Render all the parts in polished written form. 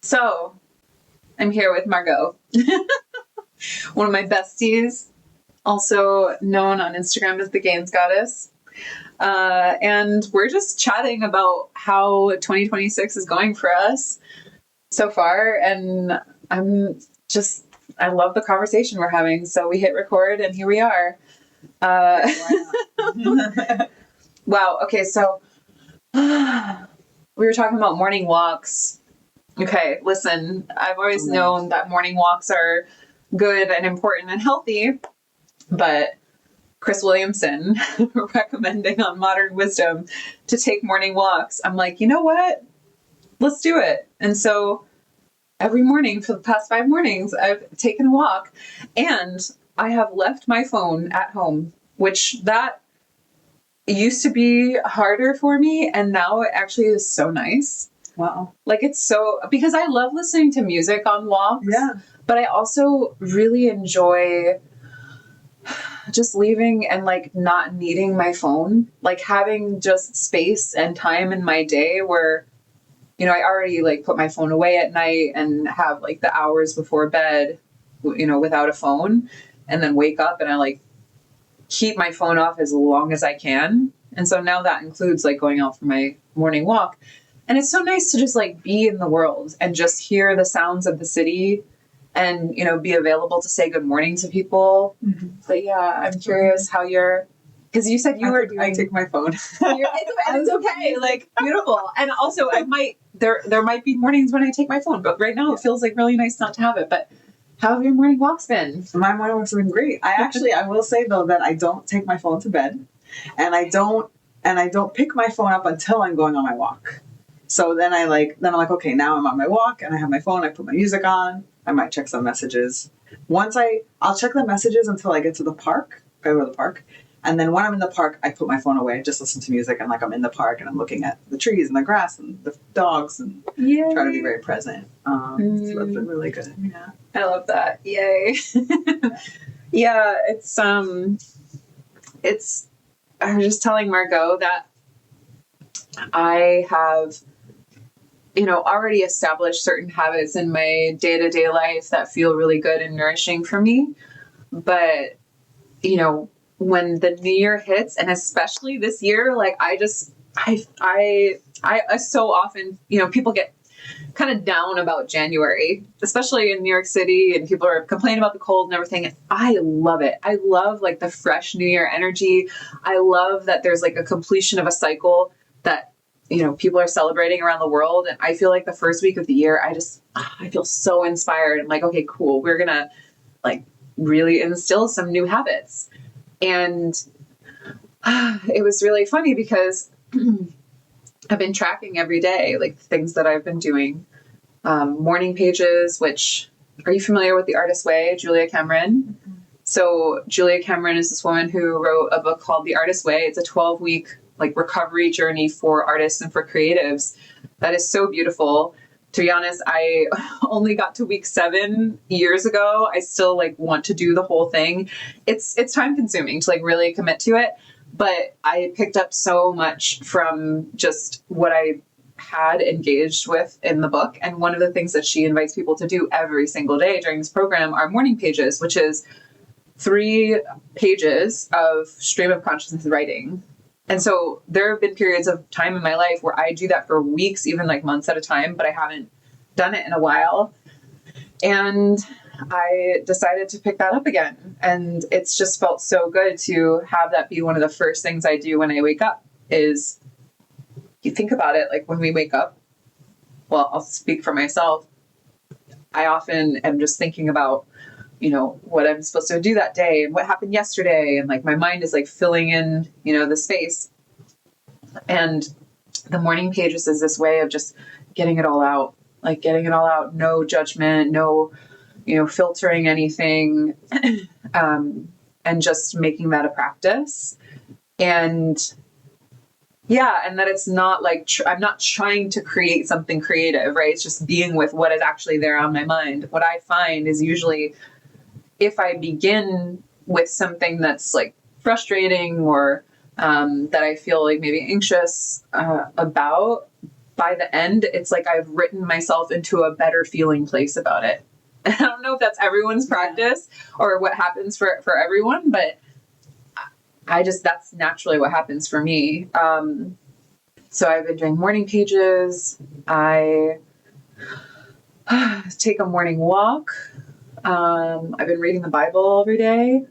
So, I'm here with Margot, one of my besties, also known on Instagram as the Gains Goddess. And we're just chatting about how 2026 is going for us so far. And I love the conversation we're having. So we hit record and here we are. Wow. Okay. So we were talking about morning walks. Okay, listen, I've always known that morning walks are good and important and healthy, but Chris Williamson recommending on Modern Wisdom to take morning walks. I'm like, you know what? Let's do it. And so every morning for the past 5 mornings, I've taken a walk and I have left my phone at home, which that used to be harder for me. And now it actually is so nice. Wow. Like it's so, because I love listening to music on walks, but I also really enjoy just leaving and like not needing my phone, like having just space and time in my day where, you know, I already like put my phone away at night and have like the hours before bed, you know, without a phone, and then wake up and I like keep my phone off as long as I can. And so now that includes like going out for my morning walk. And it's so nice to just like be in the world and just hear the sounds of the city and, you know, be available to say good morning to people. Mm-hmm. But yeah, I'm curious how you're, because you said I take my phone. It's okay. Like beautiful. And also there might be mornings when I take my phone, but right now it feels like really nice not to have it. But how have your morning walks been? My morning walks have been great. I will say though that I don't take my phone to bed and I don't pick my phone up until I'm going on my walk. So then I'm like, okay, now I'm on my walk and I have my phone, I put my music on, I might check some messages. I'll check the messages until I get to the park, I go to the park. And then when I'm in the park, I put my phone away, just listen to music and like I'm in the park and I'm looking at the trees and the grass and the dogs and try to be very present. So that's been really good. Yeah. I love that. Yay. Yeah, I was just telling Margot that I have, you know, already established certain habits in my day-to-day life that feel really good and nourishing for me. But, you know, when the new year hits, and especially this year, like I so often, you know, people get kind of down about January, especially in New York City, and people are complaining about the cold and everything. And I love it. I love like the fresh new year energy. I love that there's like a completion of a cycle that, you know, people are celebrating around the world. And I feel like the first week of the year, I feel so inspired. I'm like, okay, cool. We're going to like really instill some new habits. And it was really funny because I've been tracking every day, like things that I've been doing. Morning pages, which, are you familiar with The Artist's Way, Julia Cameron? Mm-hmm. So Julia Cameron is this woman who wrote a book called The Artist's Way. It's a 12-week like recovery journey for artists and for creatives. That is so beautiful. To be honest, I only got to week 7 years ago. I still like want to do the whole thing. It's time consuming to like really commit to it. But I picked up so much from just what I had engaged with in the book. And one of the things that she invites people to do every single day during this program are morning pages, which is 3 pages of stream of consciousness writing. And so there have been periods of time in my life where I do that for weeks, even like months at a time, but I haven't done it in a while. And I decided to pick that up again. And it's just felt so good to have that be one of the first things I do when I wake up. Is you think about it, like when we wake up, well, I'll speak for myself. I often am just thinking about, you know, what I'm supposed to do that day and what happened yesterday. And like my mind is like filling in, you know, the space. And the morning pages is this way of just getting it all out, no judgment, no, you know, filtering anything, and just making that a practice. And yeah, and that it's not like, I'm not trying to create something creative, right? It's just being with what is actually there on my mind. What I find is usually if I begin with something that's like frustrating or that I feel like maybe anxious about, by the end, it's like I've written myself into a better feeling place about it. I don't know if that's everyone's practice or what happens for everyone, but that's naturally what happens for me. So I've been doing morning pages. I take a morning walk. I've been reading the Bible every day,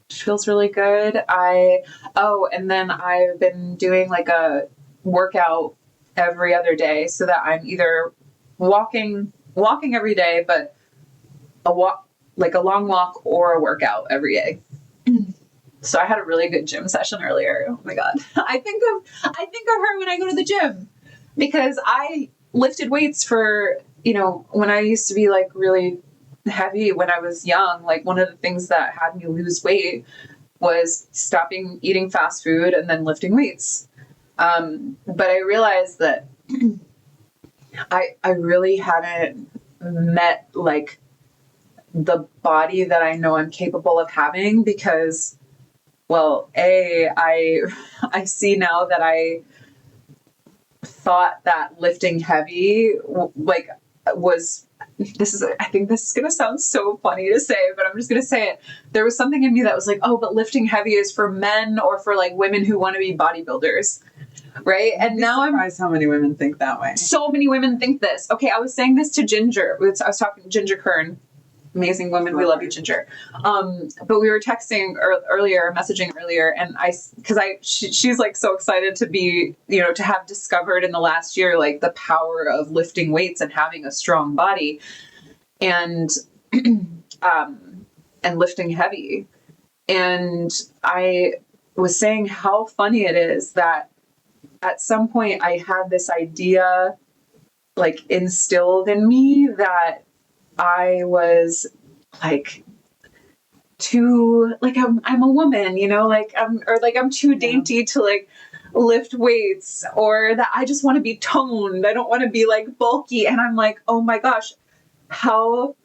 which feels really good. And then I've been doing like a workout every other day so that I'm either walking every day, but a walk, like a long walk or a workout every day. So I had a really good gym session earlier. Oh my God. I think of her when I go to the gym because I lifted weights for, when I used to be like really heavy when I was young. Like one of the things that had me lose weight was stopping eating fast food and then lifting weights. But I realized that I really haven't met like the body that I know I'm capable of having because, well, I see now that I thought that lifting heavy I think this is going to sound so funny to say, but I'm just going to say it. There was something in me that was like, oh, but lifting heavy is for men or for like women who want to be bodybuilders. Right. And now I'm surprised how many women think that way. So many women think this. Okay. I was saying this to Ginger. I was talking to Ginger Kern. Amazing woman. We love you, Ginger. But we were texting messaging earlier, and she's like so excited to be, to have discovered in the last year, like the power of lifting weights and having a strong body and, and lifting heavy. And I was saying how funny it is that at some point I had this idea like instilled in me that I was like too, like I'm a woman, I'm too dainty to like lift weights, or that I just want to be toned. I don't want to be like bulky. And I'm like, oh my gosh, how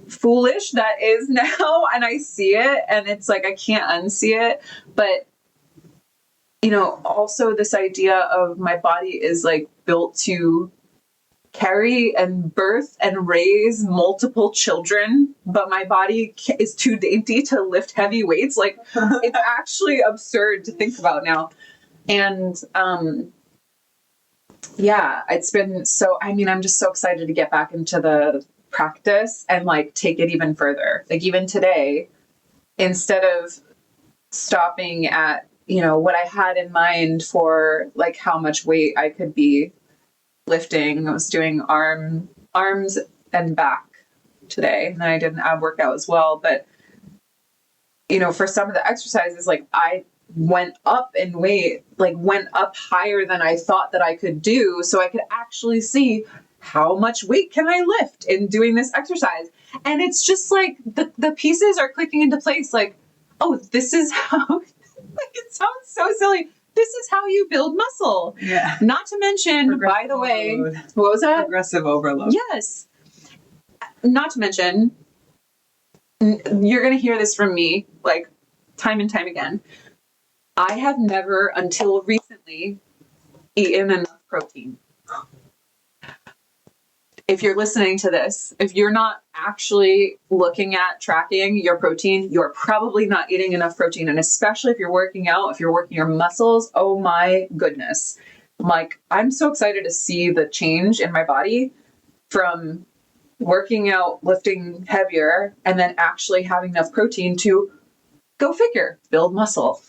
foolish that is now. And I see it and it's like, I can't unsee it. But, also this idea of my body is like built to carry and birth and raise multiple children, but my body is too dainty to lift heavy weights. Like it's actually absurd to think about now. And it's been I'm just so excited to get back into the practice and like take it even further. Like even today, instead of stopping at, what I had in mind for like how much weight I could be lifting, I was doing arms and back today, and then I did an ab workout as well. But for some of the exercises, like I went up in weight, like went up higher than I thought that I could do, so I could actually see how much weight can I lift in doing this exercise. And it's just like the pieces are clicking into place. Like, oh, this is how. Like it sounds so silly. This is how you build muscle. Yeah. Not to mention, by the way, overload. What was that? Progressive overload. Yes. Not to mention, you're going to hear this from me like time and time again. I have never until recently eaten enough protein. If you're listening to this, if you're not actually looking at tracking your protein, you're probably not eating enough protein. And especially if you're working out, if you're working your muscles, oh my goodness. Like, I'm so excited to see the change in my body from working out, lifting heavier, and then actually having enough protein to, go figure, build muscle.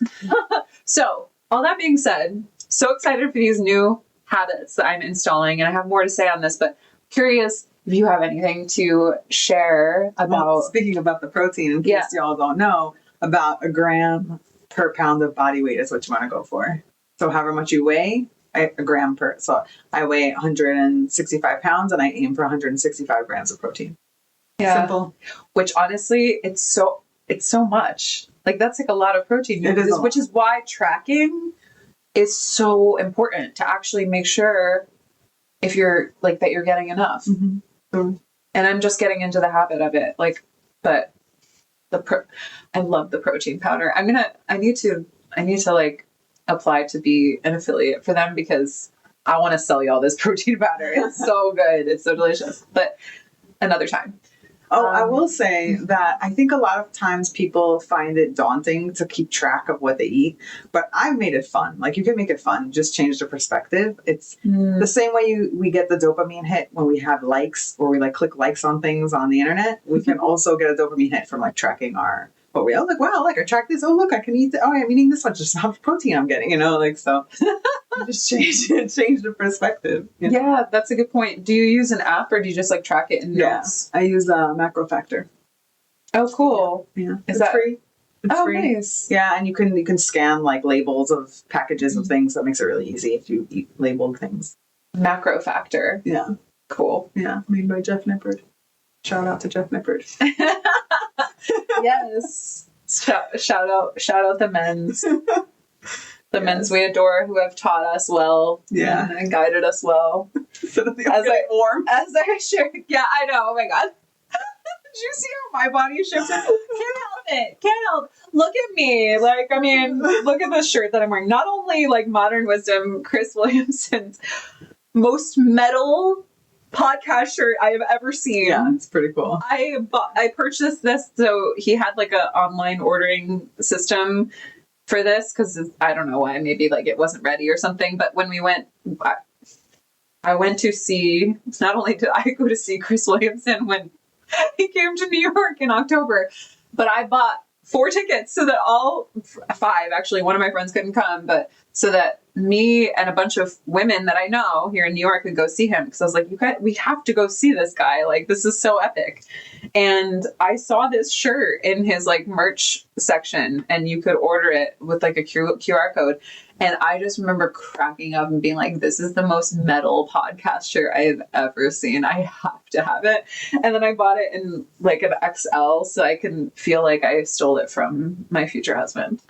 So all that being said, so excited for these new habits that I'm installing. And I have more to say on this, but curious if you have anything to share about. Well, speaking about the protein, in case y'all don't know, about a gram per pound of body weight is what you want to go for. So however much you weigh, a gram per. So I weigh 165 pounds and I aim for 165 grams of protein. Yeah. Simple. Which honestly, it's so much. Like that's like a lot of protein, which is why tracking is so important, to actually make sure if you're like that you're getting enough. Mm-hmm. And I'm just getting into the habit of it. Like, but I love the protein powder. I need to like apply to be an affiliate for them, because I want to sell y'all this protein powder. It's so good. It's so delicious. But another time. Oh, I will say that I think a lot of times people find it daunting to keep track of what they eat, but I've made it fun. Like, you can make it fun, just change the perspective. It's the same way we get the dopamine hit when we have likes, or we like click likes on things on the internet. We can also get a dopamine hit from like tracking what we, I was like, wow, like I track this. Oh, look, I can eat oh, I'm eating this much, just how much protein I'm getting, like, so you just change the perspective. Yeah, that's a good point. Do you use an app, or do you just like track it in notes? I use a macro factor. Oh, cool. Yeah. Is that free? It's free. Nice. Yeah, and you can scan like labels of packages of things. That makes it really easy if you eat labeled things. Macro factor. Yeah. Cool. Yeah, made by Jeff Nippard. Shout out to Jeff Nippard. Yes. Shout out the men's. The men's we adore, who have taught us well. Yeah. And guided us well. As I share. Yeah, I know. Oh my God. Did you see how my body shifted? Can't help it. Can't help. Look at me. Like, I mean, look at this shirt that I'm wearing. Not only like Modern Wisdom, Chris Williamson's most metal podcast shirt I have ever seen. Yeah, it's pretty cool. I purchased this, so he had like an online ordering system for this, because I don't know why, maybe like it wasn't ready or something. But when we went, I went to see, not only did I go to see Chris Williamson when he came to New York in October, but I bought 4 tickets so that 5, actually, one of my friends couldn't come, but so that me and a bunch of women that I know here in New York could go see him. Because I was like, we have to go see this guy. Like, this is so epic. And I saw this shirt in his like merch section, and you could order it with like a QR code. And I just remember cracking up and being like, this is the most metal podcast shirt I have ever seen. I have to have it. And then I bought it in like an XL so I can feel like I stole it from my future husband.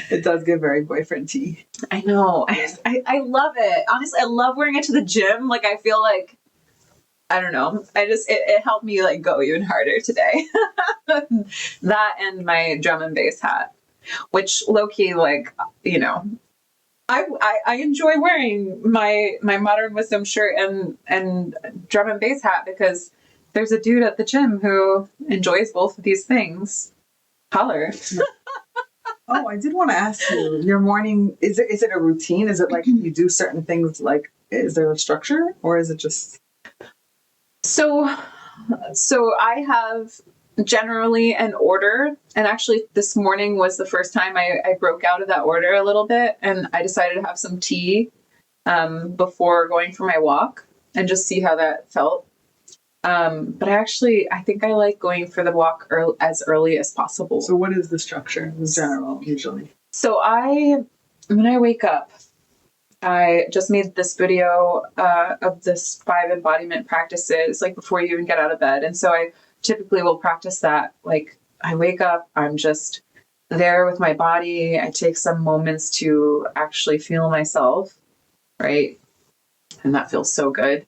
It does get very boyfriend tea. I know. I love it. Honestly, I love wearing it to the gym. Like, I feel like, I don't know. It helped me like go even harder today. That and my drum and bass hat, which low-key, like, I enjoy wearing my Modern Wisdom shirt and drum and bass hat, because there's a dude at the gym who enjoys both of these things. Holler. Oh, I did want to ask you, your morning, is it a routine? Is it like you do certain things, like, is there a structure, or is it just? So I have generally an order, and actually this morning was the first time I broke out of that order a little bit, and I decided to have some tea before going for my walk and just see how that felt. But I think I like going for the walk as early as possible. So what is the structure in general, usually? So when I wake up, I just made this video of this 5 embodiment practices, like before you even get out of bed. And so I typically will practice that. Like, I wake up, I'm just there with my body. I take some moments to actually feel myself, right? And that feels so good.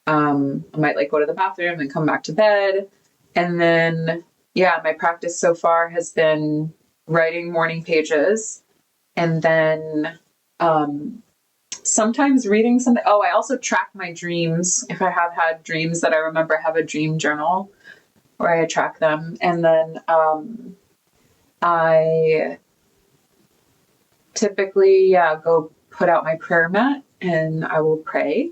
I might like go to the bathroom and come back to bed. And then, my practice so far has been writing morning pages, and then sometimes reading something. Oh, I also track my dreams. If I have had dreams that I remember, I have a dream journal where I track them. And then I typically go put out my prayer mat and I will pray.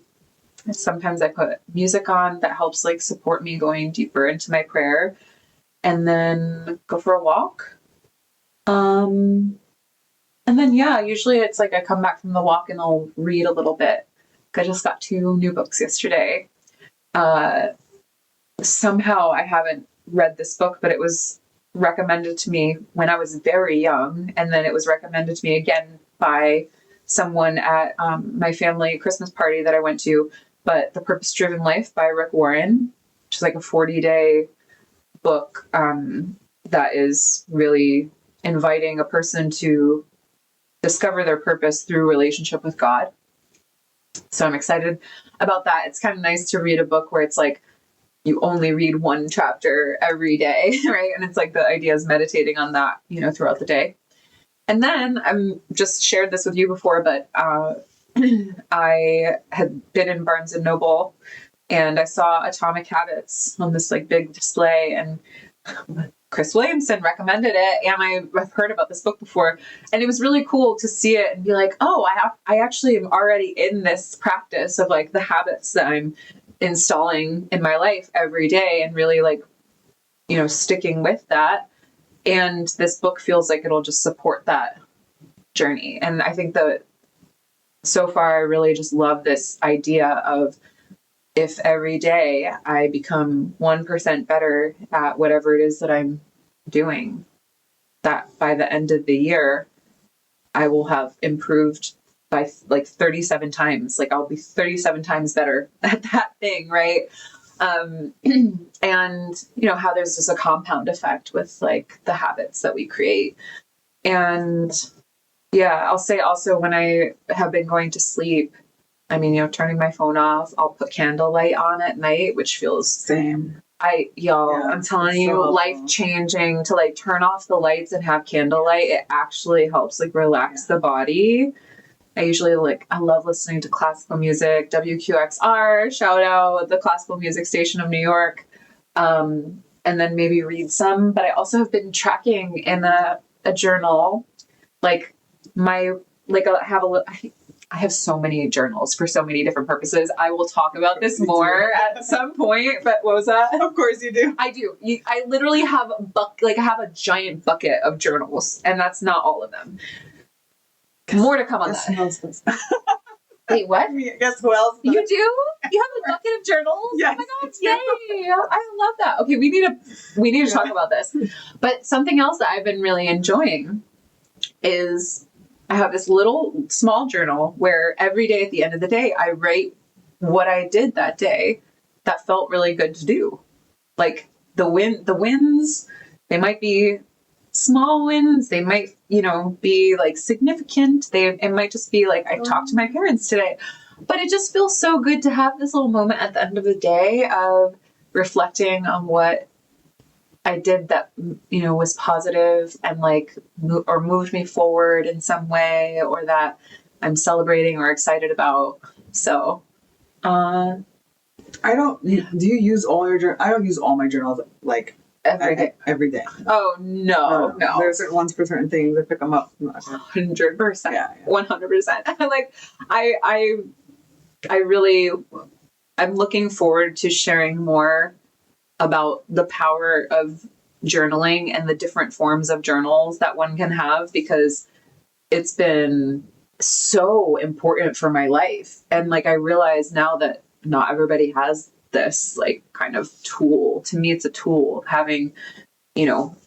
Sometimes I put music on that helps like support me going deeper into my prayer, and then go for a walk. And then usually it's like I come back from the walk and I'll read a little bit. I just got 2 new books yesterday. Somehow I haven't read this book, but it was recommended to me when I was very young, and then it was recommended to me again by someone at my family Christmas party that I went to. But The Purpose-Driven Life by Rick Warren, which is like a 40-day book that is really inviting a person to discover their purpose through relationship with God. So I'm excited about that. It's kind of nice to read a book where it's like you only read 1 chapter every day, right? And it's like the idea is meditating on that, throughout the day. And then I'm just shared this with you before, but I had been in Barnes and Noble and I saw Atomic Habits on this like big display, and Chris Williamson recommended it, and I've heard about this book before, and it was really cool to see it and be like, oh, I actually am already in this practice of like the habits that I'm installing in my life every day, and really like, you know, sticking with that. And this book feels like it'll just support that journey. And I think that so far I really just love this idea of, if every day I become 1% better at whatever it is that I'm doing, that by the end of the year, I will have improved by like 37 times. Like I'll be 37 times better at that thing, right? And, you know, how there's just a compound effect with like the habits that we create. And yeah, I'll say also when I have been going to sleep, I mean, you know, turning my phone off, I'll put candlelight on at night, which feels Same. I'm telling you, so life changing to like turn off the lights and have candlelight. It actually helps like relax the body. I usually I love listening to classical music, WQXR, shout out the classical music station of New York. And then maybe read some, but I also have been tracking in a journal, like I have so many journals for so many different purposes. I will talk about this more at some point, but what was that? Of course you do. I do. I literally have I have a giant bucket of journals, and that's not all of them. More to come on that. Who else does? Wait, what? Guess who else does? You do? You have a bucket of journals? Yes, oh my god, yay! I love that. Okay, we need to talk about this. But something else that I've been really enjoying is I have this little small journal where every day at the end of the day, I write what I did that day that felt really good to do. Like the wins, they might be small wins. They might, you know, be like significant. It might just be like, I talked to my parents today, but it just feels so good to have this little moment at the end of the day of reflecting on what I did that, you know, was positive and like, or moved me forward in some way, or that I'm celebrating or excited about. So, do you use all your journals? I don't use all my journals like every day. Every day. Oh, no. There are certain ones for certain things. I pick them up. 100%. Yeah. 100%. Like, I really, I'm looking forward to sharing more about the power of journaling and the different forms of journals that one can have, because it's been so important for my life. And like, I realize now that not everybody has this like kind of tool. To me, it's a tool, having, you know,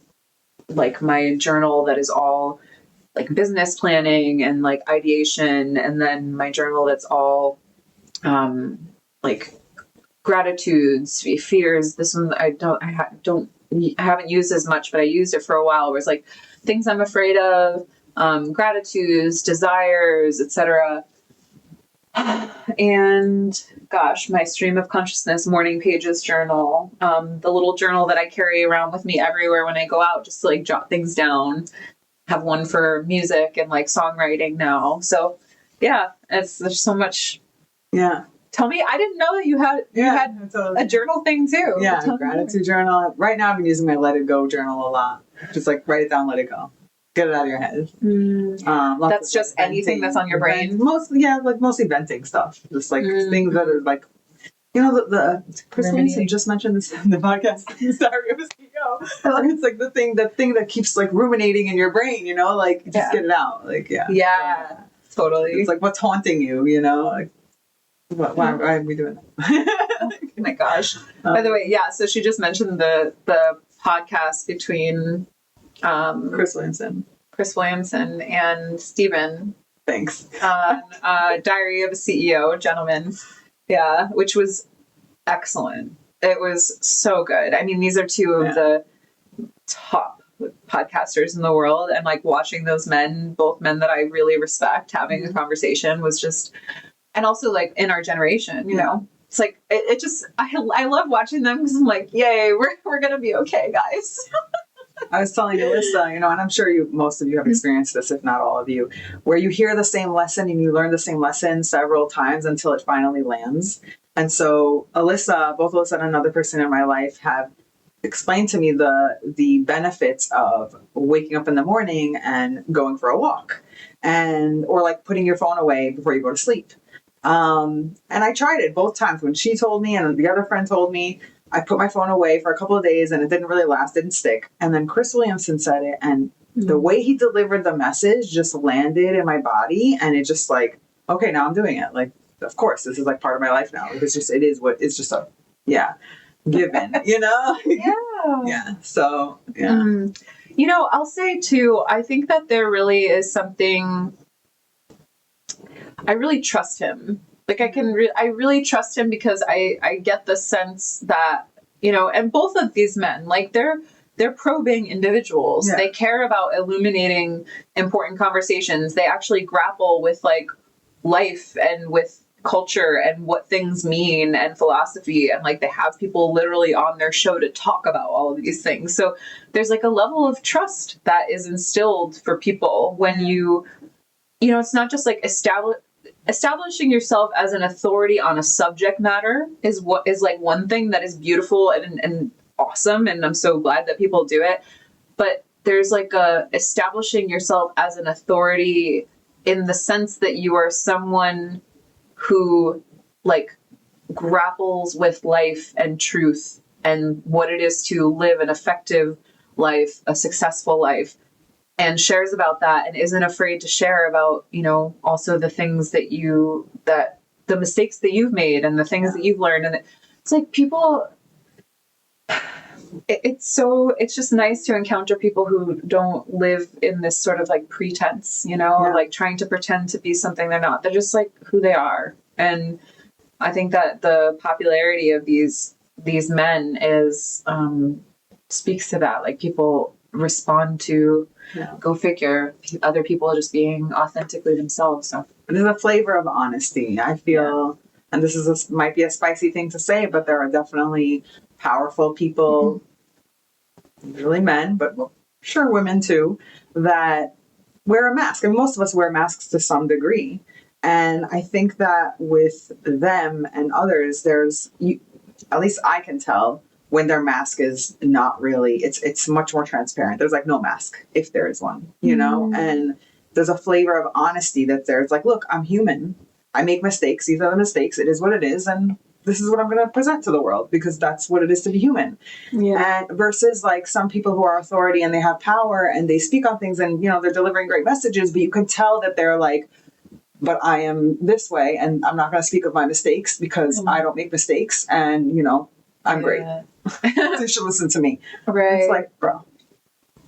like my journal that is all like business planning and like ideation, and then my journal that's all like gratitudes, fears. This one I haven't used as much, but I used it for a while, where it's like things I'm afraid of, gratitudes, desires, etc. And gosh, my stream of consciousness morning pages journal, the little journal that I carry around with me everywhere when I go out, just to like jot things down. Have one for music and like songwriting now. So yeah, there's so much. Yeah. Tell me, I didn't know that you had a journal thing too. Yeah, gratitude journal. Right now I've been using my Let It Go journal a lot. Just like write it down, let it go. Get it out of your head. That's just anything that's on your brain? Mostly venting stuff. Just like things that are like, you know, the Chris Williamson just mentioned this in the podcast, Diary of a CEO. It's like the thing that keeps like ruminating in your brain, you know, like just get it out. Like, yeah, totally. It's like, what's haunting you, you know? Like, why are we doing that? Oh my gosh. By the way, yeah, so she just mentioned the podcast between Chris Williamson and Stephen. Thanks. Diary of a CEO, gentleman. Yeah, which was excellent. It was so good. I mean, these are two of the top podcasters in the world, and like watching those both men that I really respect, having a conversation was just, and also like in our generation, you know, it's like, it just, I love watching them, because I'm like, yay, we're going to be okay, guys. I was telling Alyssa, and I'm sure most of you have experienced this, if not all of you, where you hear the same lesson and you learn the same lesson several times until it finally lands. And so both Alyssa and another person in my life have explained to me the benefits of waking up in the morning and going for a walk, or like putting your phone away before you go to sleep. And I tried it both times. When she told me and the other friend told me, I put my phone away for a couple of days and it didn't really last, didn't stick. And then Chris Williamson said it, and the way he delivered the message just landed in my body, and it just like, okay, now I'm doing it. Like, of course, this is like part of my life now. It's just given, Yeah. Yeah. So, yeah. I'll say too, I think that there really is something, I really trust him. Like I really trust him because I get the sense that, and both of these men, like they're probing individuals. Yeah. They care about illuminating important conversations. They actually grapple with like life and with culture and what things mean and philosophy, and like they have people literally on their show to talk about all of these things. So there's like a level of trust that is instilled for people when it's not just like establishing yourself as an authority on a subject matter is what is like one thing that is beautiful and awesome, and I'm so glad that people do it. But there's like establishing yourself as an authority in the sense that you are someone who like grapples with life and truth and what it is to live an effective life, a successful life, and shares about that and isn't afraid to share about, also the things that the mistakes that you've made and the things that you've learned. And it's like people, it's just nice to encounter people who don't live in this sort of like pretense, like trying to pretend to be something they're not. They're just like who they are. And I think that the popularity of these men is speaks to that. Like people respond to, go figure, other people just being authentically themselves. So there's a flavor of honesty, I feel, and this might be a spicy thing to say, but there are definitely powerful people, usually men, but sure women too, that wear a mask. I mean, most of us wear masks to some degree. And I think that with them and others, at least I can tell when their mask is not really, it's much more transparent. There's like no mask if there is one, and there's a flavor of honesty that there's like, look, I'm human. I make mistakes. These are the mistakes. It is what it is. And this is what I'm going to present to the world because that's what it is to be human. Yeah. And versus like some people who are authority and they have power and they speak on things and, they're delivering great messages, but you can tell that they're like, but I am this way and I'm not going to speak of my mistakes because I don't make mistakes and, I'm great. So you should listen to me. Right. It's like, bro.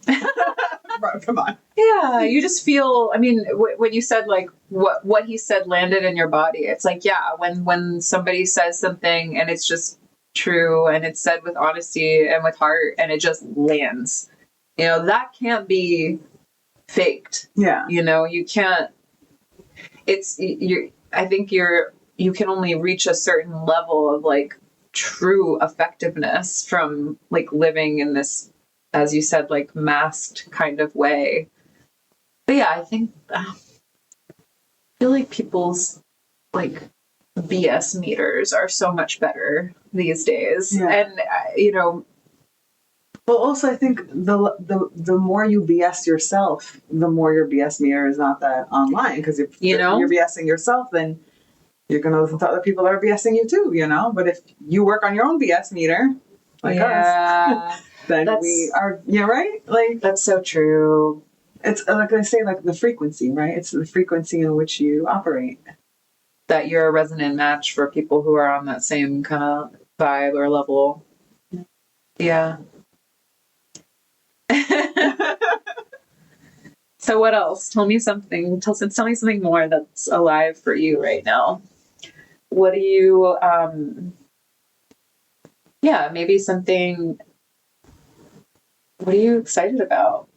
Bro, come on. Yeah, you just feel, I mean, when you said like what he said landed in your body, it's like, yeah, when somebody says something and it's just true and it's said with honesty and with heart and it just lands, that can't be faked. Yeah. You can't, I think you can only reach a certain level of like true effectiveness from like living in this, as you said, like masked kind of way. But yeah, I think I feel like people's like BS meters are so much better these days. Yeah. And well, also I think the more you BS yourself, the more your BS meter is not that online, because if you're BSing yourself, then you're going to listen to other people that are BSing you too, But if you work on your own BS meter, like us, then we are, right? Like that's so true. It's like I say, like the frequency, right? It's the frequency in which you operate. That you're a resonant match for people who are on that same kind of vibe or level. Yeah. So what else? Tell me something. Tell me something more that's alive for you right now. What do you, maybe something, what are you excited about?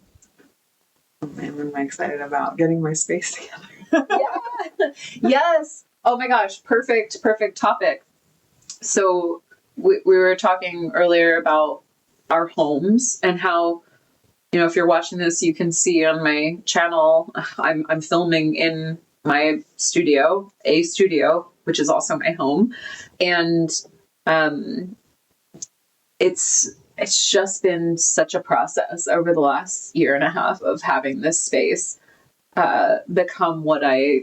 Oh man, what am I excited about? Getting my space together. Yeah. Yes. Oh my gosh. Perfect topic. So we were talking earlier about our homes and how you know, if you're watching this, you can see on my channel, I'm filming in my studio, which is also my home. And it's just been such a process over the last year and a half of having this space become what I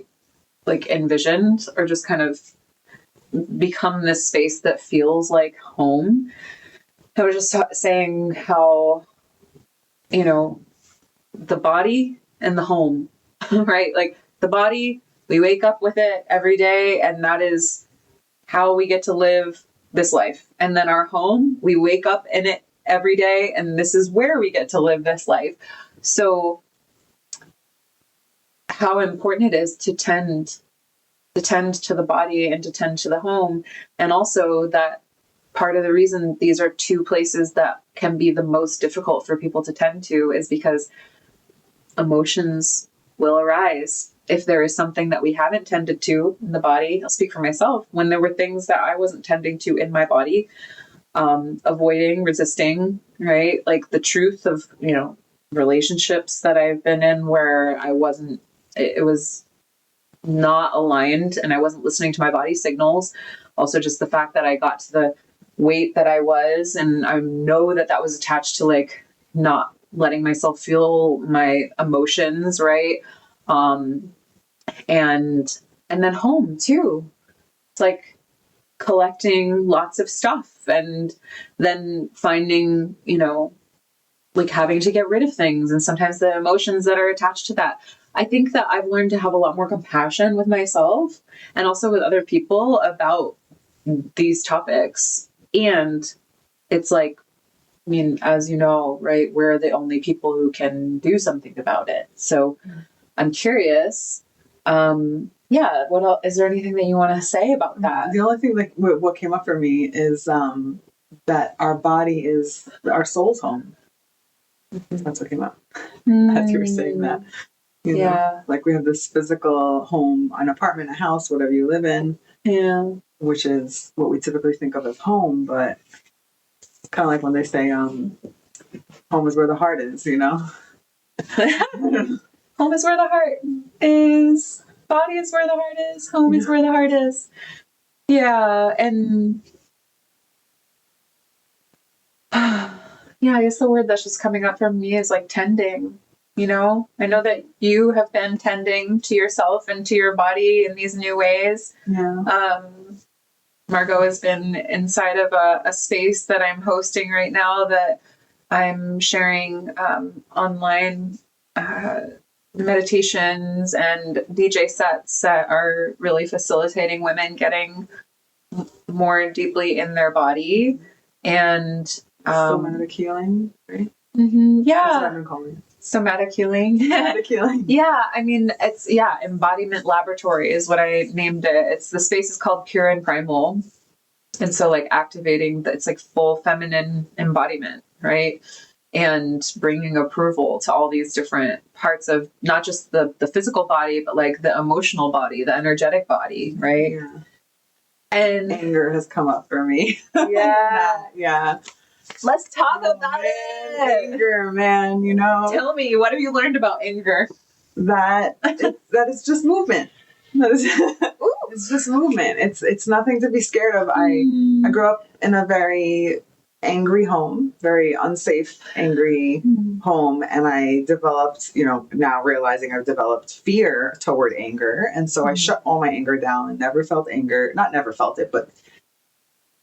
like envisioned, or just kind of become this space that feels like home. I was just saying how, you know, the body and the home, right? Like the body, we wake up with it every day, and that is how we get to live this life. And then our home, we wake up in it every day, and this is where we get to live this life. So how important it is to tend to the body and to tend to the home. And also that part of the reason these are two places that can be the most difficult for people to tend to is because emotions will arise if there is something that we haven't tended to in the body. I'll speak for myself. When there were things that I wasn't tending to in my body, avoiding, resisting, right? Like the truth of, you know, relationships that I've been in where it was not aligned and I wasn't listening to my body signals. Also just the fact that I got to the weight that I was, and I know that was attached to like not letting myself feel my emotions, right? And then home too. It's like collecting lots of stuff and then finding, you know, like having to get rid of things and sometimes the emotions that are attached to that. I think that I've learned to have a lot more compassion with myself and also with other people about these topics. And it's like, I mean, as you know, right, we're the only people who can do something about it. So I'm curious, what else, is there anything that you want to say about that? The only thing that what came up for me is that our body is our soul's home. That's what came up as you were saying that. You know, like we have this physical home, an apartment, a house, whatever you live in, which is what we typically think of as home. But it's kind of like when they say, home is where the heart is, you know? Home is where the heart is. Body is where the heart is. Home is where the heart is. Yeah. And I guess the word that's just coming up for me is like tending. You know, I know that you have been tending to yourself and to your body in these new ways. Yeah. Margot has been inside of a space that I'm hosting right now that I'm sharing online meditations and DJ sets that are really facilitating women getting more deeply in their body and somatic healing, right? Mm-hmm, yeah. That's what I've been calling it. Somatic healing. Somatic healing. Yeah, I mean, it's, embodiment laboratory is what I named it. The space is called Pure and Primal. And so like activating, it's like full feminine embodiment, right? And bringing approval to all these different parts of not just the physical body, but like the emotional body, the energetic body, right? Yeah. And anger has come up for me. Yeah. Yeah. Let's talk about it. Anger, man, you know. Tell me, what have you learned about anger? That it's just movement. It's just movement. It's nothing to be scared of. I grew up in a very angry home, very unsafe, angry home, and I developed, you know, now realizing I've developed fear toward anger, and so I shut all my anger down and never felt anger. Not never felt it, but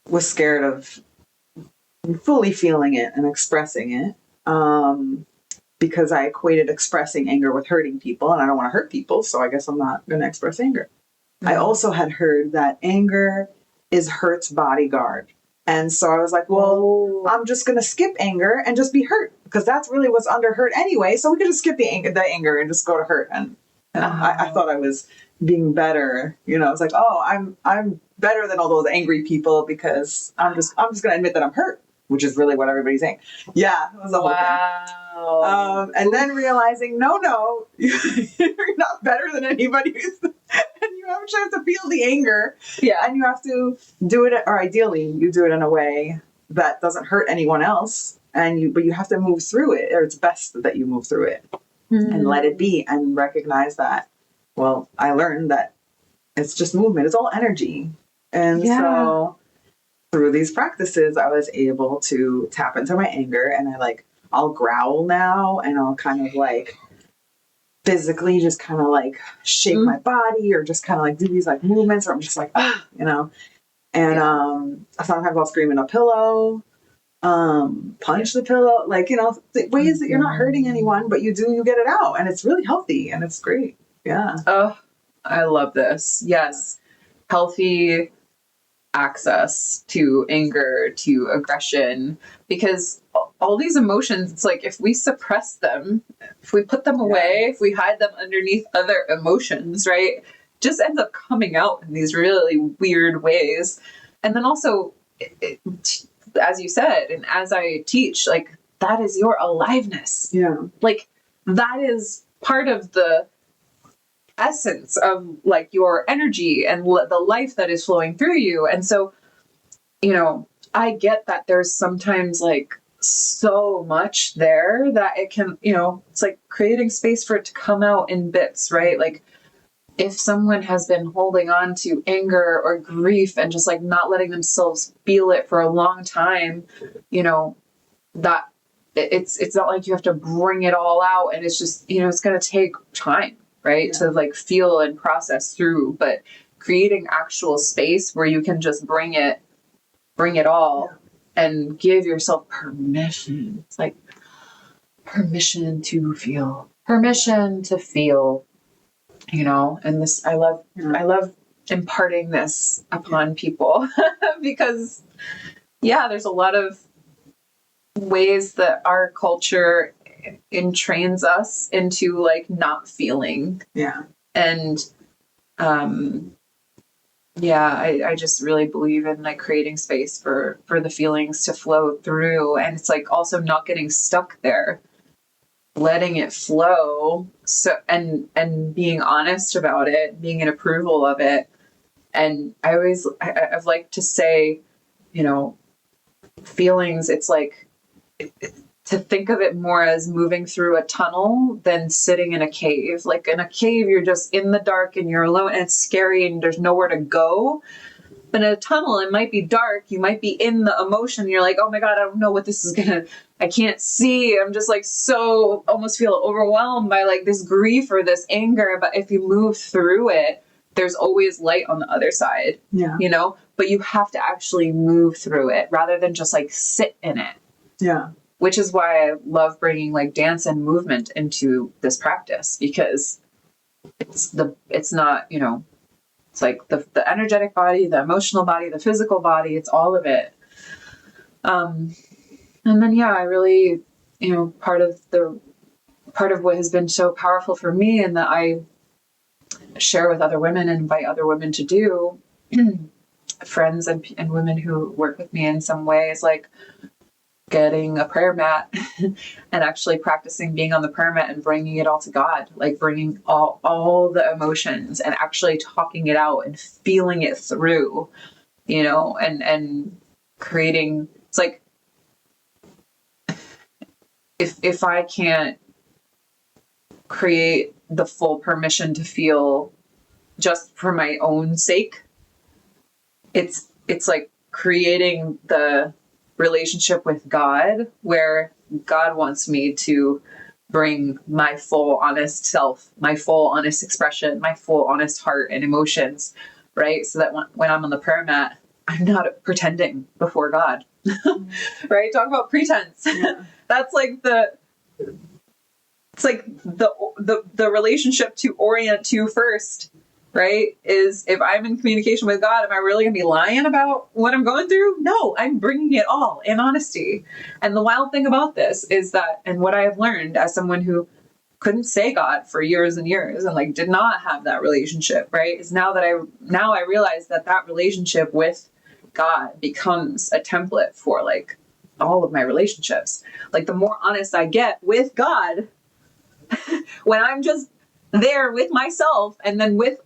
was scared of fully feeling it and expressing it, because I equated expressing anger with hurting people, and I don't want to hurt people, so I guess I'm not going to express anger. I also had heard that anger is hurt's bodyguard. And so I was like, well, I'm just going to skip anger and just be hurt, because that's really what's under hurt anyway. So we could just skip the anger and just go to hurt. And I thought I was being better. You know, I was like, oh, I'm better than all those angry people because I'm just going to admit that I'm hurt, which is really what everybody's saying. Yeah, it was the whole thing. And then realizing, no, you're not better than anybody. And you actually have to feel the anger. Yeah. And you have to do it, or ideally, you do it in a way that doesn't hurt anyone else, but you have to move through it, or it's best that you move through it and let it be, and recognize that, well, I learned that it's just movement. It's all energy. And so through these practices, I was able to tap into my anger, and I'll growl now, and I'll kind of like physically just kind of like shake my body, or just kind of like do these like movements where I'm just like, and sometimes I'll scream in a pillow, punch the pillow, ways that you're not hurting anyone, but you get it out, and it's really healthy, and it's great. Yeah. Oh, I love this. Yes. Healthy access to anger, to aggression, because all these emotions, it's like if we suppress them, if we put them away, if we hide them underneath other emotions, right, just ends up coming out in these really weird ways. And then also, as you said, and as I teach, like, that is your aliveness. Yeah. Like, that is part of the essence of like your energy and the life that is flowing through you. And so, I get that there's sometimes like so much there that it can, it's like creating space for it to come out in bits, right? Like if someone has been holding on to anger or grief and just like not letting themselves feel it for a long time, that it's not like you have to bring it all out, and it's just, it's going to take time, right? To like feel and process through, but creating actual space where you can just bring it all and give yourself permission. It's like permission to feel, and this, I love imparting this upon people because there's a lot of ways that our culture entrains us into like not feeling. Yeah. And I just really believe in like creating space for the feelings to flow through, and it's like also not getting stuck there, letting it flow, so and being honest about it, being in approval of it. And I've liked to say, feelings, it's like to think of it more as moving through a tunnel than sitting in a cave. Like in a cave, you're just in the dark and you're alone, and it's scary and there's nowhere to go. But in a tunnel, it might be dark. You might be in the emotion. You're like, oh my God, I don't know what this is I can't see. I'm just like so almost feel overwhelmed by like this grief or this anger. But if you move through it, there's always light on the other side, but you have to actually move through it rather than just like sit in it. Yeah. Which is why I love bringing like dance and movement into this practice, because it's not, it's like the energetic body, the emotional body, the physical body, it's all of it. And then, I really, part of what has been so powerful for me and that I share with other women and invite other women to do, friends and women who work with me in some way, is like getting a prayer mat and actually practicing being on the prayer mat and bringing it all to God, like bringing all the emotions and actually talking it out and feeling it through, and creating, it's like, if I can't create the full permission to feel just for my own sake, it's like creating the relationship with God where God wants me to bring my full honest self, my full honest expression, my full honest heart and emotions, right? So that when I'm on the prayer mat, I'm not pretending before God, right? Talk about pretense. Yeah. That's like it's like the relationship to orient to first, right? Is if I'm in communication with God, am I really going to be lying about what I'm going through? No, I'm bringing it all in honesty. And the wild thing about this is that, and what I have learned as someone who couldn't say God for years and years and like did not have that relationship, right? Is now I realize that relationship with God becomes a template for like all of my relationships. Like the more honest I get with God, when I'm just there with myself and then with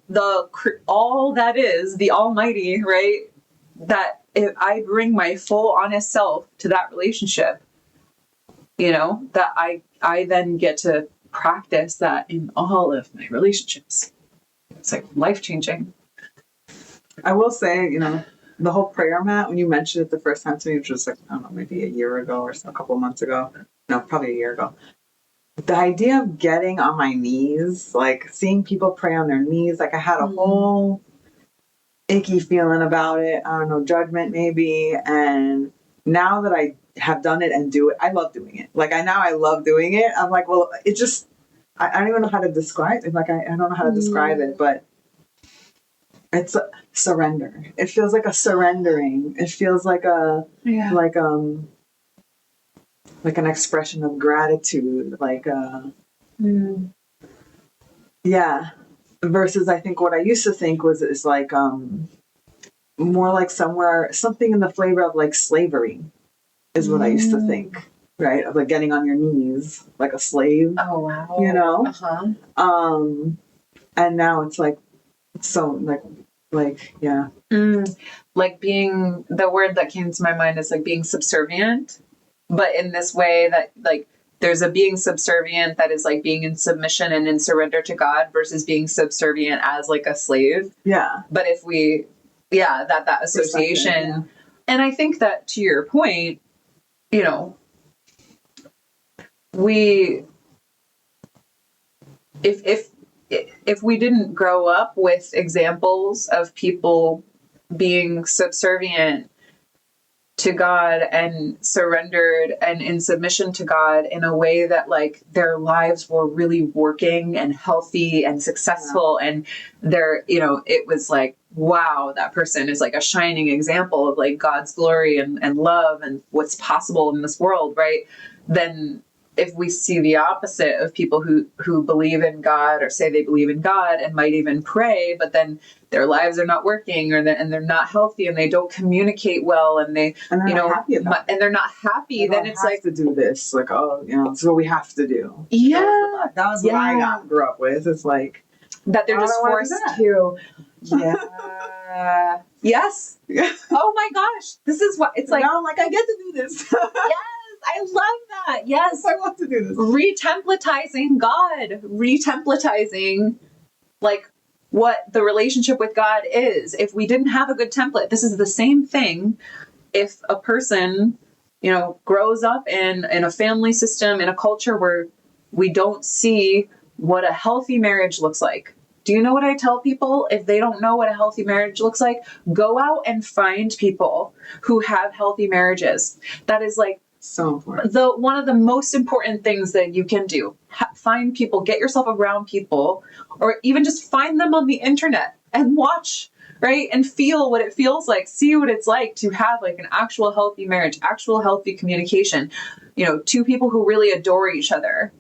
all that is the Almighty, right? That if I bring my full honest self to that relationship, you know, that I then get to practice that in all of my relationships. It's like life-changing. I will say, you know, the whole prayer mat, when you mentioned it the first time to me, which was like, I don't know, maybe a year ago or so, a couple of months ago. No, probably a year ago. The idea of getting on my knees, like seeing people pray on their knees, like I had a whole icky feeling about it. I don't know, judgment maybe. And now that I have done it and do it, I love doing it. Like I love doing it. I'm like, well, it just, I don't even know how to describe it. Like I don't know how to describe it, but it's a surrender. It feels like a surrendering. It feels like like an expression of gratitude. Like Versus I think what I used to think is like more like something in the flavor of like slavery is what I used to think. Right? Of like getting on your knees like a slave. Oh wow. You know? Uh-huh. And now it's like so yeah. Like being, the word that came to my mind is like being subservient, but in this way that like there's a being subservient that is like being in submission and in surrender to God versus being subservient as like a slave. Yeah. But if we, that association, and I think that to your point, you know, if we didn't grow up with examples of people being subservient to God and surrendered and in submission to God in a way that like their lives were really working and healthy and successful, and they're, you know, it was like, wow, that person is like a shining example of like God's glory and love and what's possible in this world, right? Then if we see the opposite of people who believe in God or say they believe in God and might even pray, but then their lives are not working and they're not healthy and they don't communicate well and they're not happy, then it's like to do this, like, oh, you know, it's what we have to do. Yeah, that was what I grew up with. It's like that they're just forced to. Yeah. Yes. Oh my gosh, this is what it's like. Now I'm like, I get to do this. Yes. I love that. Yes. I want to do this. Retemplatizing God. Retemplatizing like what the relationship with God is. If we didn't have a good template, this is the same thing. If a person, you know, grows up in a family system, in a culture where we don't see what a healthy marriage looks like. Do you know what I tell people? If they don't know what a healthy marriage looks like, go out and find people who have healthy marriages. That is like so important. One of the most important things that you can do. Find people, get yourself around people, or even just find them on the internet and watch, right? And feel what it feels like, see what it's like to have like an actual healthy marriage, actual healthy communication, you know, two people who really adore each other.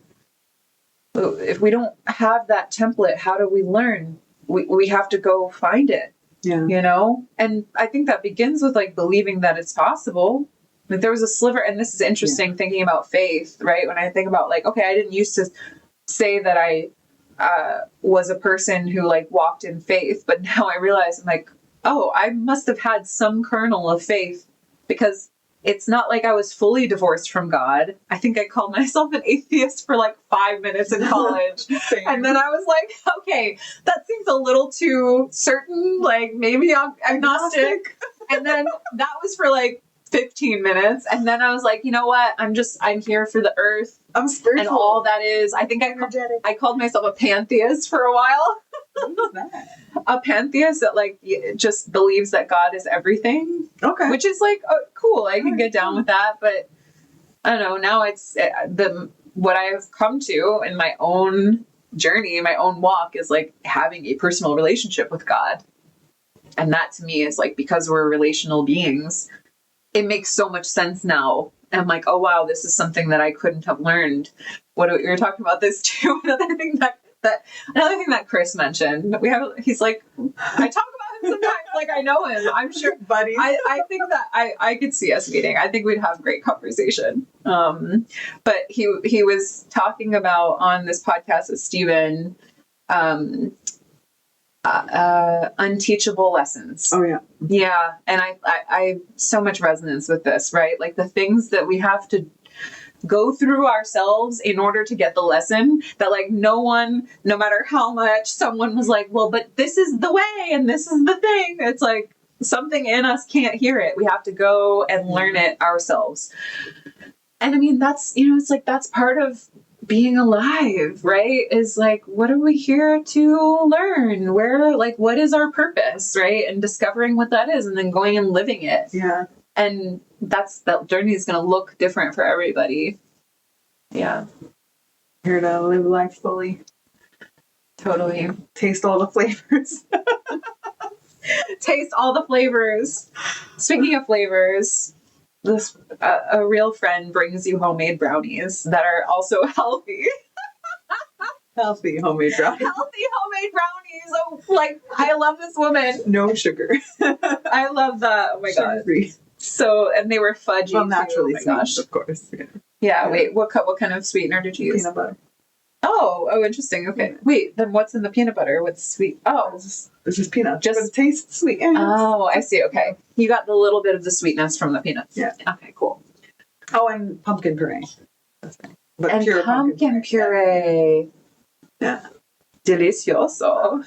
If we don't have that template, how do we learn? We have to go find it, you know? And I think that begins with like believing that it's possible. Like there was a sliver, and this is interesting thinking about faith, right? When I think about like, okay, I didn't used to say that I was a person who like walked in faith, but now I realize I'm like, oh, I must have had some kernel of faith, because it's not like I was fully divorced from God. I think I called myself an atheist for like 5 minutes in college. And then I was like, okay, that seems a little too certain, like maybe I'm agnostic. And then that was for like 15 minutes. And then I was like, you know what? I'm here for the earth. I'm spiritual. And all that is. I think I called myself a pantheist for a while. What is that? A pantheist that like just believes that God is everything. Okay. Which is like, oh, cool. I can get down with that. But I don't know. Now it's what I've come to in my own journey, my own walk, is like having a personal relationship with God. And that to me is like, because we're relational beings, it makes so much sense now. I'm like, oh wow, this is something that I couldn't have learned. We were talking about this too. Another thing that Chris mentioned. He's like, I talk about him sometimes, like I know him. I'm sure, buddy. I think that I could see us meeting. I think we'd have great conversation. But he was talking about on this podcast with Steven, unteachable lessons. Oh yeah. Yeah. And I so much resonance with this, right? Like the things that we have to go through ourselves in order to get the lesson, that like no one, no matter how much someone was like, well, but this is the way and this is the thing. It's like something in us can't hear it. We have to go and learn it ourselves. And I mean, that's, it's like, that's part of being alive, right? Is like, what are we here to learn? What is our purpose, right? And discovering what that is and then going and living it. Yeah. And that journey is going to look different for everybody. Yeah. Here to live life fully. Totally. Taste all the flavors. Taste all the flavors. Speaking of flavors, a real friend brings you homemade brownies that are also healthy. Healthy homemade brownies. Healthy homemade brownies. Oh, like, I love this woman. No sugar. I love that. Oh my God. Free. So, and they were fudgy. Well, naturally too. Oh my sweet, of course. Yeah. Wait, what kind of sweetener did you use? Peanut butter. Oh, interesting. Okay. Yeah. Wait, then what's in the peanut butter? What's sweet? Oh, it's just peanuts. But it tastes sweet. Yeah. Oh, I see. Okay. You got the little bit of the sweetness from the peanuts. Yeah. Okay, cool. Oh, and pumpkin puree. But and pure pumpkin puree. Yeah. Delicioso.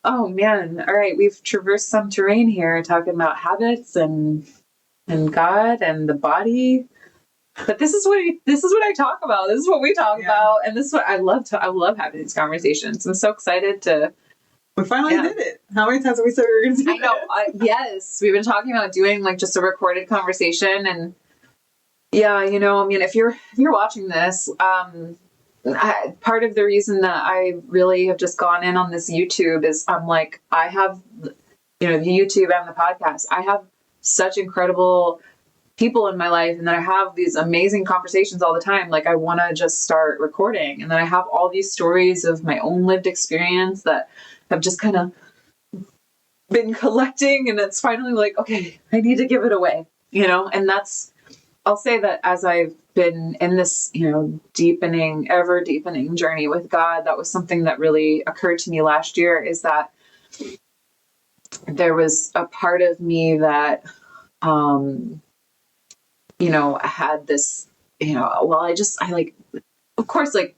Oh man. All right. We've traversed some terrain here talking about habits and God and the body. But this is what I talk about. This is what we talk about. And this is what I love having these conversations. I'm so excited to. We finally did it. How many times have we said we were going to do it? I know. Yes. We've been talking about doing like just a recorded conversation. And yeah, I mean, if you're watching this, part of the reason that I really have just gone in on this YouTube is I'm like, I have, the YouTube and the podcast. I have such incredible people in my life, and then I have these amazing conversations all the time. Like I want to just start recording, and then I have all these stories of my own lived experience that have just kind of been collecting, and it's finally like, okay, I need to give it away, and I'll say that as I've been in this, ever deepening journey with God, that was something that really occurred to me last year, is that there was a part of me that, had this, of course, like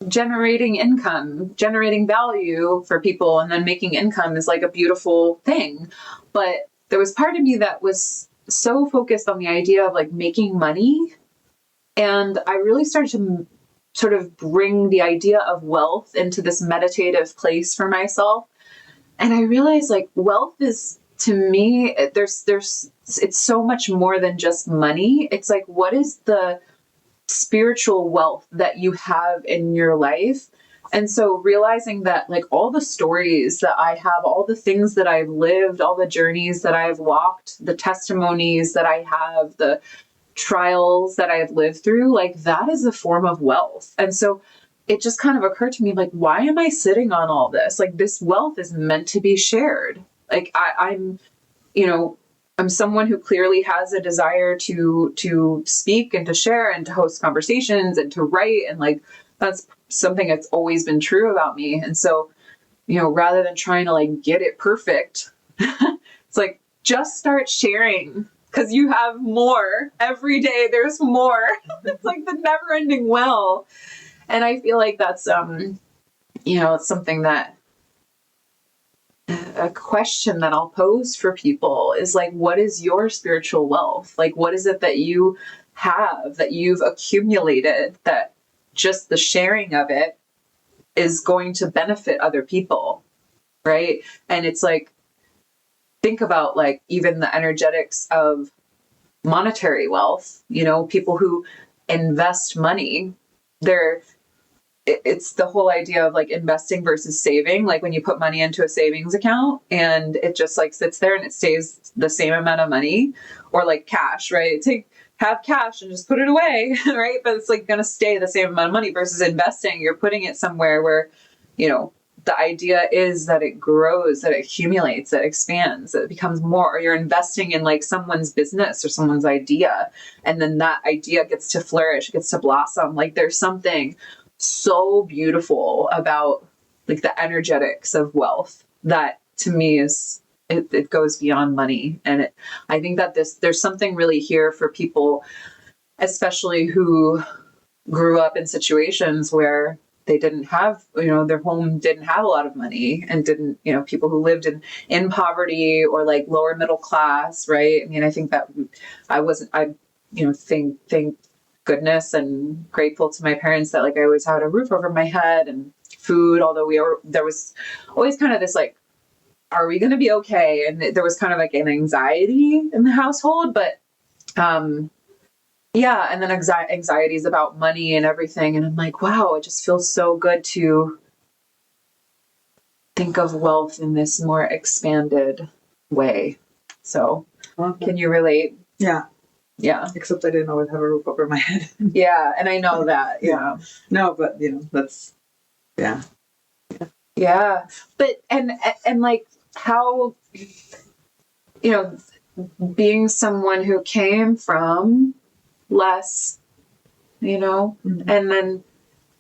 generating income, generating value for people, and then making income is like a beautiful thing. But there was part of me that was so focused on the idea of like making money. And I really started to sort of bring the idea of wealth into this meditative place for myself. And I realized like wealth is, to me, it's so much more than just money. It's like, what is the spiritual wealth that you have in your life? And so realizing that like all the stories that I have, all the things that I've lived, all the journeys that I've walked, the testimonies that I have, the trials that I've lived through, like that is a form of wealth. And so it just kind of occurred to me, like, why am I sitting on all this? Like this wealth is meant to be shared. Like I'm someone who clearly has a desire to speak and to share and to host conversations and to write. And like, that's something that's always been true about me. And so, rather than trying to like get it perfect, it's like, just start sharing, because you have more every day. There's more. It's like the never ending well. And I feel like that's, it's something that, a question that I'll pose for people is like, what is your spiritual wealth? Like, what is it that you have, that you've accumulated, that just the sharing of it is going to benefit other people, right? And it's like, think about like even the energetics of monetary wealth, people who invest money, it's the whole idea of like investing versus saving. Like when you put money into a savings account and it just like sits there and it stays the same amount of money, or like cash, right? Have cash and just put it away, right? But it's like going to stay the same amount of money, versus investing. You're putting it somewhere where, the idea is that it grows, that it accumulates, that it expands, that it becomes more. Or you're investing in like someone's business or someone's idea, and then that idea gets to flourish, gets to blossom. Like there's something so beautiful about like the energetics of wealth that to me is, it goes beyond money. And I think that there's something really here for people, especially who grew up in situations where they didn't have, their home didn't have a lot of money, and didn't, people who lived in poverty or like lower middle class, right? I mean, I think that thank goodness and grateful to my parents that like I always had a roof over my head and food, although there was always kind of this like, are we going to be okay? And there was kind of like an anxiety in the household, but, yeah. And then anxieties about money and everything. And I'm like, wow, it just feels so good to think of wealth in this more expanded way. So Can you relate? Yeah. Yeah. Except I didn't always have a roof over my head. Yeah. And I know that. Yeah. No, but that's, yeah. Yeah. But, and like how, being someone who came from less, Mm-hmm. and then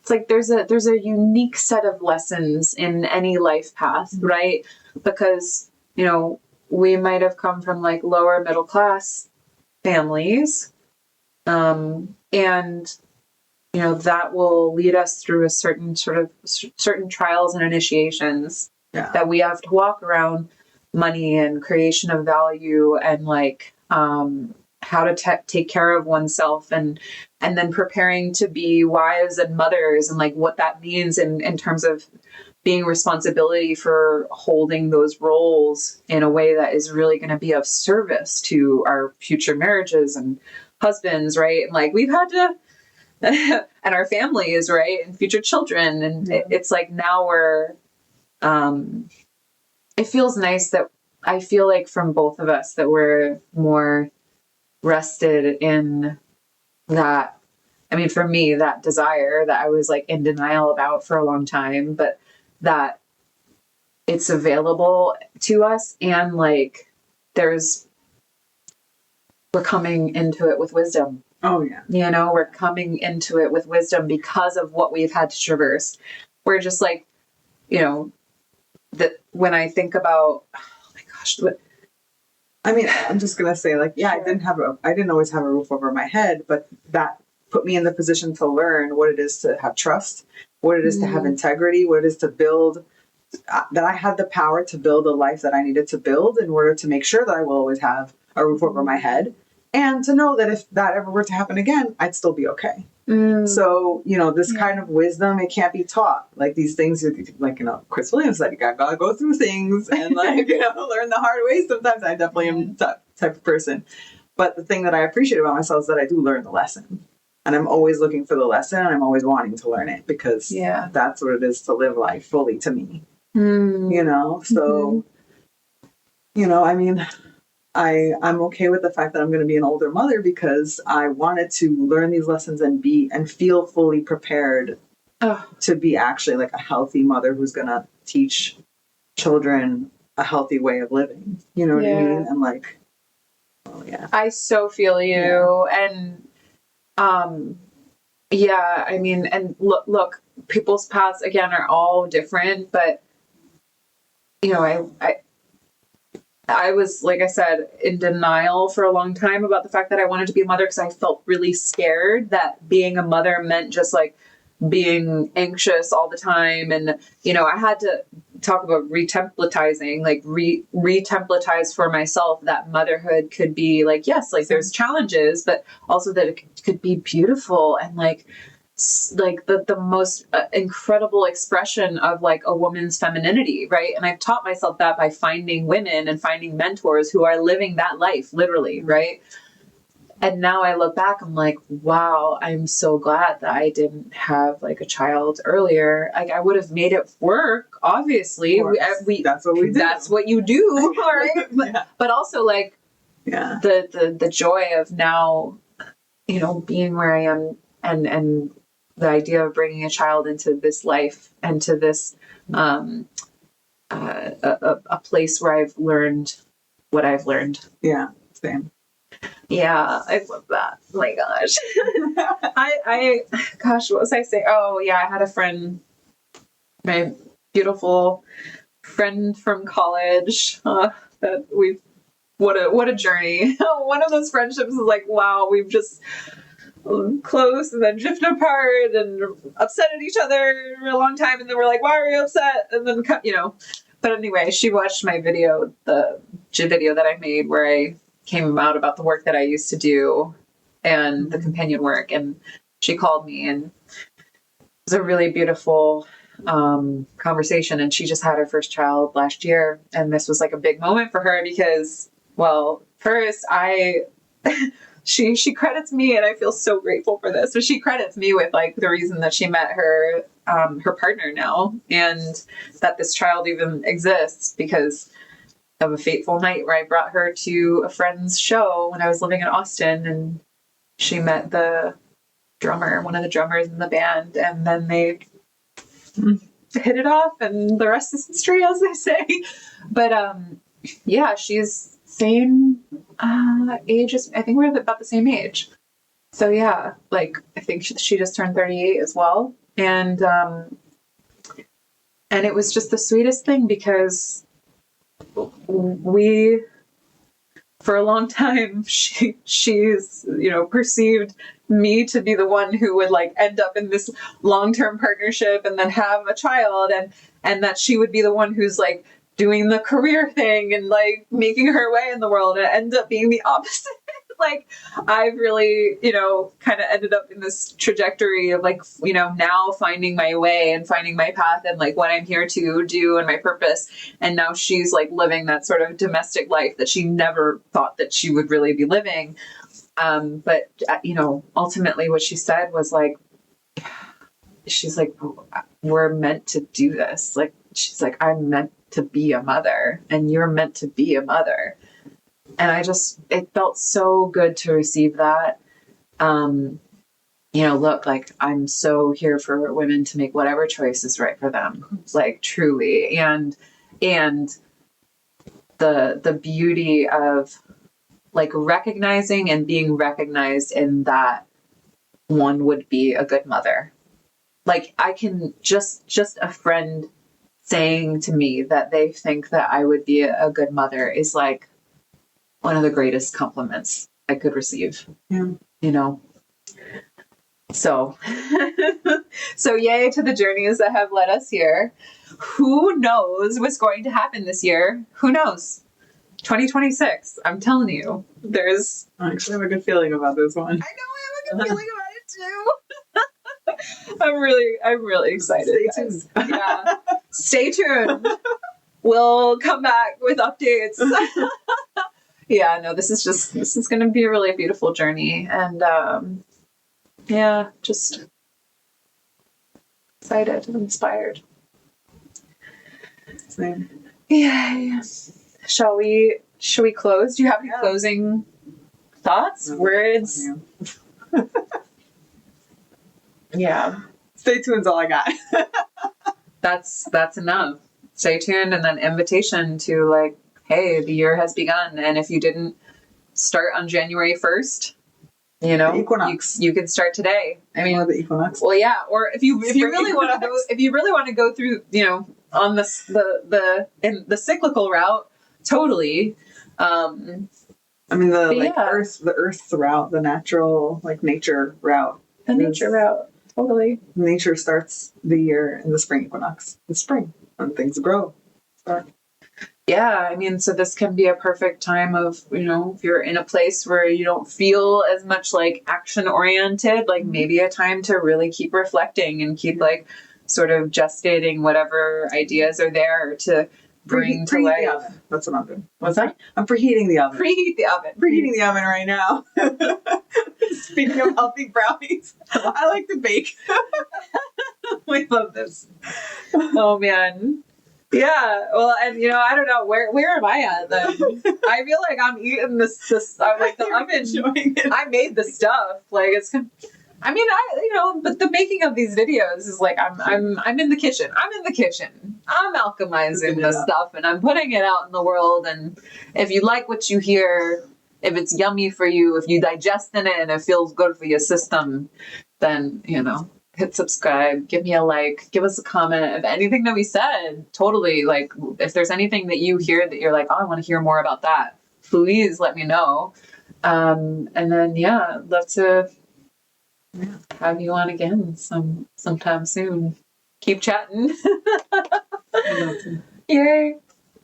it's like there's a unique set of lessons in any life path, right? Because, we might have come from like lower middle class families, and that will lead us through a certain certain trials and initiations that we have to walk around money and creation of value and like how to take care of oneself, and then preparing to be wives and mothers, and like what that means in terms of being responsibility for holding those roles in a way that is really going to be of service to our future marriages and husbands, right? And like we've had to and our families, right? And future children. And it's like now we're it feels nice that I feel like from both of us that we're more rested in that. I mean, for me, that desire that I was like in denial about for a long time, but that it's available to us, and like we're coming into it with wisdom. Oh yeah. We're coming into it with wisdom because of what we've had to traverse. We're just like, that when I think about, oh my gosh, I'm just gonna say, like, yeah, sure. I didn't always have a roof over my head, but that put me in the position to learn what it is to have trust, what it is to have integrity, what it is to build, that I had the power to build a life that I needed to build in order to make sure that I will always have a roof over my head, and to know that if that ever were to happen again, I'd still be okay. So, this kind of wisdom, it can't be taught. Like these things, like, Chris Williamson said, you gotta go through things and like, learn the hard way. Sometimes I definitely am that type of person. But the thing that I appreciate about myself is that I do learn the lesson. And I'm always looking for the lesson, and I'm always wanting to learn it, because that's what it is to live life fully to me. So, I'm okay with the fact that I'm going to be an older mother, because I wanted to learn these lessons and feel fully prepared to be actually like a healthy mother who's going to teach children a healthy way of living. You know what I mean? And like, I so feel you. And, I mean, and look, people's paths again are all different, but I was, like I said, in denial for a long time about the fact that I wanted to be a mother, because I felt really scared that being a mother meant just like being anxious all the time. And, I had to talk about retemplatizing, like retemplatize for myself that motherhood could be like, yes, like there's challenges, but also that it could be beautiful and like the most incredible expression of like a woman's femininity, right? And I've taught myself that by finding women and finding mentors who are living that life, literally, right? And now I look back, I'm like, wow, I'm so glad that I didn't have like a child earlier. Like I would have made it work, obviously. That's what we do. That's what you do, right? But also like the joy of now, being where I am, and the idea of bringing a child into this life and to this a place where I've learned what I've learned. Yeah, same. Yeah, I love that. Oh my gosh. gosh, what was I saying? Oh yeah, I had a friend, my beautiful friend from college that we've, what a journey. One of those friendships is like, wow, we've just close and then drifted apart and upset at each other for a long time, and then we're like, why are we upset? And then, but anyway, she watched my video, the video that I made where I came out about the work that I used to do and the companion work, and she called me, and it was a really beautiful conversation. And she just had her first child last year, and this was like a big moment for her because, well, first she credits me, and I feel so grateful for this. So she credits me with like the reason that she met her partner now, and that this child even exists because of a fateful night where I brought her to a friend's show when I was living in Austin, and she met the drummer, one of the drummers in the band, and then they hit it off, and the rest is history, as they say. But yeah, she's same age as, I think we're about the same age. So yeah, like I think she just turned 38 as well, and it was just the sweetest thing because we, for a long time, she's perceived me to be the one who would like end up in this long-term partnership and then have a child, and that she would be the one who's like doing the career thing and like making her way in the world, and it ended up being the opposite. Like I've really, kind of ended up in this trajectory of like, now finding my way and finding my path and like what I'm here to do and my purpose. And now she's like living that sort of domestic life that she never thought that she would really be living. But ultimately what she said was like, she's like, we're meant to do this. Like, she's like, I'm meant to be a mother and you're meant to be a mother. And it felt so good to receive that. Look, like I'm so here for women to make whatever choice is right for them, like truly. And the beauty of like recognizing and being recognized in that one would be a good mother. Like I can just a friend saying to me that they think that I would be a good mother is like one of the greatest compliments I could receive. Yeah. So yay to the journeys that have led us here. Who knows what's going to happen this year? Who knows? 2026. I'm telling you, I actually have a good feeling about this one. I know I have a good feeling about it too. I'm really excited. Stay tuned. Yeah. Stay tuned. We'll come back with updates. Yeah, no, this is going to be a really beautiful journey. And yeah, just excited and inspired. Same. Yeah. Shall we close? Do you have any closing thoughts, words? Yeah. Stay tuned is all I got. That's enough. Stay tuned, and then invitation to like, hey, the year has begun, and if you didn't start on January 1st, the equinox, you can start today. I mean, the equinox. Well, yeah, or if you really want to go through, on the cyclical route, totally. The earth route, the natural nature route. The nature route, totally. Nature starts the year in the spring equinox. The spring, when things grow. Start. Yeah, I mean, so this can be a perfect time of, if you're in a place where you don't feel as much like action oriented, like maybe a time to really keep reflecting and keep like sort of gestating whatever ideas are there to bring to life. The oven. That's what I'm doing. What's that? I'm preheating the oven. Preheat the oven. Preheating the oven right now. Speaking of healthy brownies, I like to bake. We love this. Oh man. Yeah, well, and I don't know where am I at then? I feel like I'm eating this. I'm like the oven. I made the stuff. Like it's. I mean, but the making of these videos is like I'm in the kitchen. I'm alchemizing the stuff, and I'm putting it out in the world. And if you like what you hear, if it's yummy for you, if you digest in it, and it feels good for your system, then hit subscribe, give me a like, give us a comment of anything that we said. Totally. Like, if there's anything that you hear that you're like, oh, I want to hear more about that, please let me know. And then, yeah, I'd love to have you on again sometime soon. Keep chatting. Yay.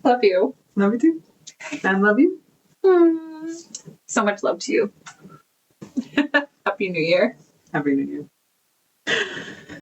Love you. Love you too. And love you. So much love to you. Happy New Year. Happy New Year.